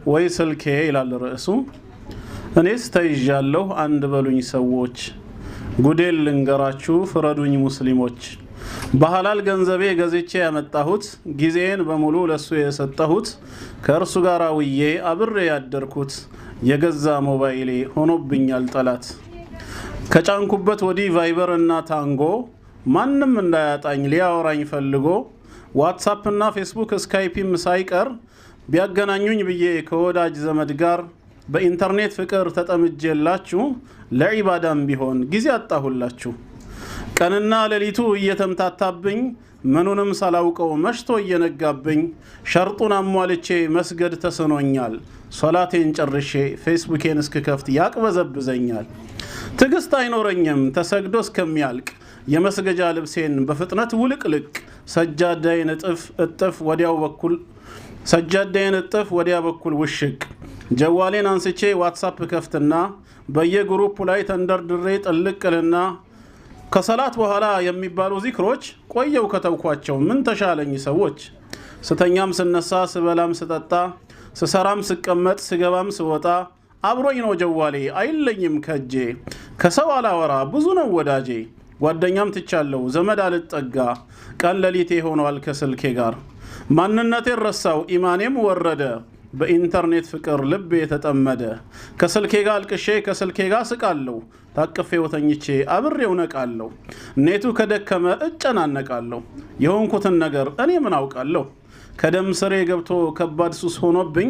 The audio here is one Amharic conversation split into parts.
ወይ ስልኬ ይላል ርዕሱ። እኔስ ተይዣለሁ አንድ በሉኝ ሰዎች፣ ጉዴል ልንገራችሁ ፍረዱኝ ሙስሊሞች። በሐላል ገንዘቤ ገዝቼ ያመጣሁት፣ ጊዜን በሙሉ ለሱ የሰጠሁት፣ ከእርሱ ጋር ውዬ አብሬ ያደርኩት፣ የገዛ ሞባይሌ ሆኖብኛል ጠላት። ከጫንኩበት ወዲህ ቫይበር እና ታንጎ፣ ማንም እንዳያጣኝ ሊያወራኝ ፈልጎ፣ ዋትሳፕ እና ፌስቡክ ስካይፒም ሳይቀር ቢያገናኙኝ ብዬ ከወዳጅ ዘመድ ጋር በኢንተርኔት ፍቅር ተጠምጄላችሁ ለዒባዳም ቢሆን ጊዜ አጣሁላችሁ። ቀንና ሌሊቱ እየተምታታብኝ ምኑንም ሳላውቀው መሽቶ እየነጋብኝ ሸርጡን አሟልቼ መስገድ ተስኖኛል። ሶላቴን ጨርሼ ፌስቡኬን እስክከፍት ያቅበዘብዘኛል። ትዕግስት አይኖረኝም ተሰግዶ እስከሚያልቅ የመስገጃ ልብሴን በፍጥነት ውልቅልቅ ሰጃዳዬን እጥፍ ወዲያ በኩል ውሽቅ ጀዋሌን አንስቼ ዋትሳፕ ከፍትና በየግሩፑ ላይ ተንደርድሬ ጥልቅልና ከሰላት በኋላ የሚባሉ ዚክሮች ቆየው ከተውኳቸው ምን ተሻለኝ ሰዎች። ስተኛም ስነሳ ስበላም ስጠጣ ስሰራም ስቀመጥ ስገባም ስወጣ አብሮኝ ነው ጀዋሌ አይለኝም ከጄ። ከሰው አላወራ ብዙ ነው ወዳጄ፣ ጓደኛም ትቻለው ዘመድ አልጠጋ ቀን ለሊቴ ሆኗል ከስልኬ ጋር። ማንነቴን ረሳው ኢማኔም ወረደ በኢንተርኔት ፍቅር ልቤ የተጠመደ። ከስልኬ ጋር አልቅሼ ከስልኬ ጋር ስቃለሁ ታቅፌው ተኝቼ አብሬው ነቃለሁ። ኔቱ ከደከመ እጨናነቃለሁ የሆንኩትን ነገር እኔ ምን አውቃለሁ። ከደም ስሬ ገብቶ ከባድ ሱስ ሆኖብኝ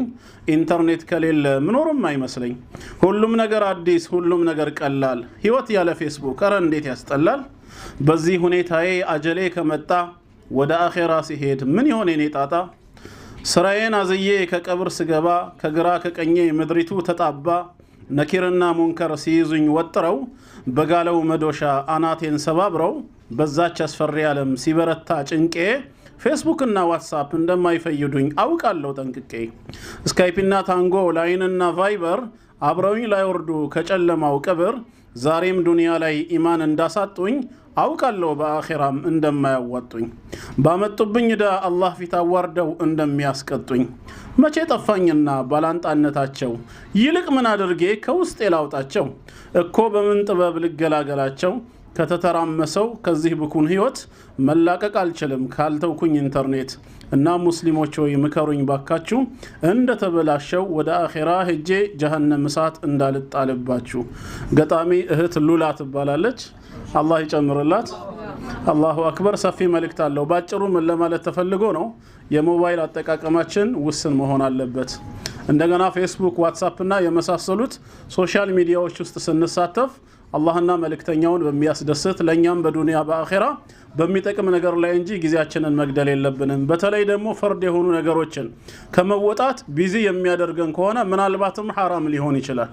ኢንተርኔት ከሌለ ምኖርም አይመስለኝ። ሁሉም ነገር አዲስ ሁሉም ነገር ቀላል ህይወት ያለ ፌስቡክ ኧረ እንዴት ያስጠላል። በዚህ ሁኔታዬ አጀሌ ከመጣ ወደ አኼራ ሲሄድ ምን ይሆን የኔ ጣጣ። ስራዬን አዝዬ ከቀብር ስገባ ከግራ ከቀኜ ምድሪቱ ተጣባ። ነኪርና ሙንከር ሲይዙኝ ወጥረው በጋለው መዶሻ አናቴን ሰባብረው በዛች አስፈሪ ዓለም ሲበረታ ጭንቄ ፌስቡክ እና ዋትሳፕ እንደማይፈይዱኝ አውቃለሁ ጠንቅቄ። ስካይፒና ታንጎ ላይንና ቫይበር አብረውኝ ላይወርዱ ከጨለማው ቀብር ዛሬም ዱንያ ላይ ኢማን እንዳሳጡኝ አውቃለሁ በአኺራም እንደማያዋጡኝ። ባመጡብኝ ዳ አላህ ፊት አዋርደው እንደሚያስቀጡኝ መቼ ጠፋኝና ባላንጣነታቸው ይልቅ ምን አድርጌ ከውስጥ ላውጣቸው። እኮ በምን ጥበብ ልገላገላቸው ከተተራመሰው ከዚህ ብኩን ህይወት መላቀቅ አልችልም ካልተውኩኝ ኢንተርኔት። እና ሙስሊሞች ሆይ ምከሩኝ ባካችሁ እንደተበላሸው ወደ አኺራ ሄጄ ጀሃነም እሳት እንዳልጣልባችሁ። ገጣሚ እህት ሉላ ትባላለች። አላህ ይጨምርላት። አላሁ አክበር። ሰፊ መልእክት አለው። ባጭሩ ምን ለማለት ተፈልጎ ነው? የሞባይል አጠቃቀማችን ውስን መሆን አለበት። እንደገና ፌስቡክ፣ ዋትሳፕ እና የመሳሰሉት ሶሻል ሚዲያዎች ውስጥ ስንሳተፍ አላህና መልእክተኛውን በሚያስደስት ለኛም በዱንያ በአኺራ በሚጠቅም ነገር ላይ እንጂ ጊዜያችንን መግደል የለብንም። በተለይ ደግሞ ፈርድ የሆኑ ነገሮችን ከመወጣት ቢዚ የሚያደርገን ከሆነ ምናልባትም ሐራም ሊሆን ይችላል።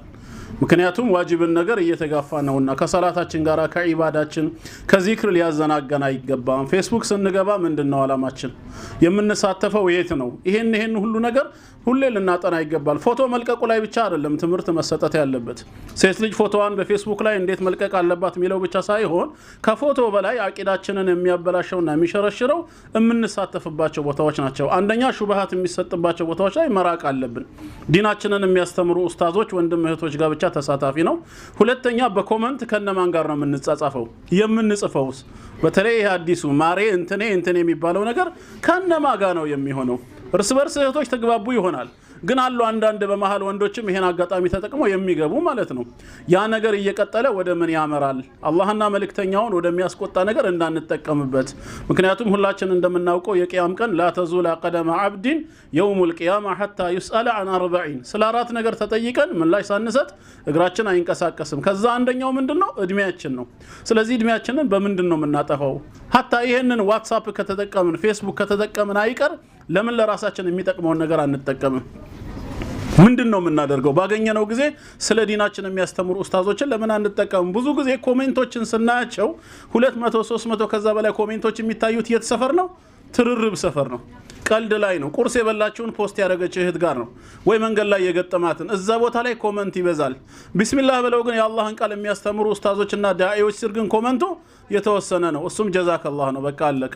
ምክንያቱም ዋጅብን ነገር እየተጋፋ ነውና ከሰላታችን ጋር ከዒባዳችን ከዚክር ሊያዘናገን አይገባም። ፌስቡክ ስንገባ ምንድነው አላማችን? የምንሳተፈው የት ነው? ይሄን ሁሉ ነገር ሁሌ ልናጠና ይገባል። ፎቶ መልቀቁ ላይ ብቻ አይደለም ትምህርት መሰጠት ያለበት። ሴት ልጅ ፎቶዋን በፌስቡክ ላይ እንዴት መልቀቅ አለባት የሚለው ብቻ ሳይሆን ከፎቶ በላይ አቂዳችንን የሚያበላሸውና የሚሸረሽረው የምንሳተፍባቸው ቦታዎች ናቸው። አንደኛ ሹብሃት የሚሰጥባቸው ቦታዎች ላይ መራቅ አለብን። ዲናችንን የሚያስተምሩ ኡስታዞች ወንድም እህቶች ጋር ብቻ ተሳታፊ ነው። ሁለተኛ በኮመንት ከነማን ጋር ነው የምንጻጻፈው የምንጽፈውስ? በተለይ ይሄ አዲሱ ማሬ እንትኔ የሚባለው ነገር ከነማ ጋር ነው የሚሆነው? እርስ በርስ እህቶች ተግባቡ ይሆናል፣ ግን አሉ አንዳንድ በመሃል ወንዶችም ይሄን አጋጣሚ ተጠቅመው የሚገቡ ማለት ነው። ያ ነገር እየቀጠለ ወደ ምን ያመራል? አላህና መልእክተኛውን ወደሚያስቆጣ ነገር እንዳንጠቀምበት። ምክንያቱም ሁላችን እንደምናውቀው የቂያም ቀን لا تزول قدم عبد يوم القيامة حتى يسأل عن 40 ስለ አራት ነገር ተጠይቀን ምላሽ ሳንሰጥ እግራችን አይንቀሳቀስም። ከዛ አንደኛው ምንድነው? እድሜያችን ነው። ስለዚህ እድሜያችንን በምንድነው የምናጠፋው? ሀታ ይሄንን ዋትሳፕ ከተጠቀምን ፌስቡክ ከተጠቀምን አይቀር ለምን ለራሳችን የሚጠቅመውን ነገር አንጠቀምም? ምንድነው የምናደርገው? ባገኘነው ጊዜ ስለ ዲናችን የሚያስተምሩ ኡስታዞችን ለምን አንጠቀምም? ብዙ ጊዜ ኮሜንቶችን ስናያቸው 200 300 ከዛ በላይ ኮሜንቶች የሚታዩት የት ሰፈር ነው? ትርርብ ሰፈር ነው። ቀልድ ላይ ነው። ቁርስ የበላችሁን ፖስት ያደረገች እህት ጋር ነው ወይ መንገድ ላይ የገጠማትን እዛ ቦታ ላይ ኮሜንት ይበዛል። ቢስሚላህ ብለው ግን የአላህን ቃል የሚያስተምሩ ኡስታዞችና ዳኢዎች ስር ግን ኮሜንቱ የተወሰነ ነው። እሱም ጀዛከላህ ነው። በቃ አለቀ።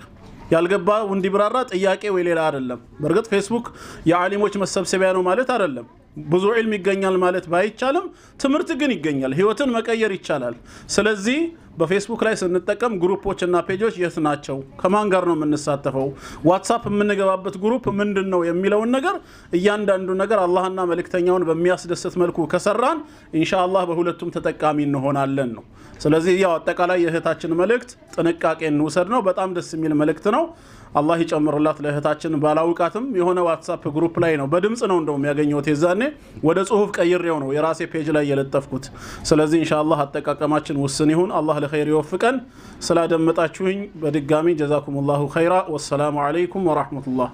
ያልገባው እንዲብራራ ጥያቄ ወይ ሌላ አይደለም በርግጥ ፌስቡክ የዓሊሞች መሰብሰቢያ ነው ማለት አይደለም ብዙ ዒልም ይገኛል ማለት ባይቻልም ትምርት ግን ይገኛል ህይወትን መቀየር ይቻላል ስለዚህ በፌስቡክ ላይ ስንጠቀም ግሩፖችና ፔጆች የት ናቸው ከማን ጋር ነው የምንሳተፈው ዋትስአፕ የምንገባበት ግሩፕ ምንድነው የሚለው ነገር እያንዳንዱ ነገር አላህና መልእክተኛውን በሚያስደስት መልኩ ከሰራን ኢንሻአላህ በሁለቱም ተጠቃሚ እንሆናለን ነው ስለዚህ ያው አጠቃላይ የእህታችን መልእክት ጥንቃቄ እንውሰድ ነው በጣም ደስ የሚል መልእክት ነው አላህ ይጨምርላት ለእህታችን ባላውቃትም የሆነ ዋትስአፕ ግሩፕ ላይ ነው በድምጽ ነው እንደውም ያገኘሁት የዛኔ ወደ ጽሁፍ ቀይሬው ነው የራሴ ፔጅ ላይ የለጠፍኩት ስለዚህ ኢንሻአላህ አጠቃቀማችን ውስን ይሁን አላህ ለኸይር ይወፍቀን ስላደመጣችሁኝ በድጋሚ ጀዛኩሙላሁ ኸይራ ወሰላሙ አለይኩም ወራህመቱላህ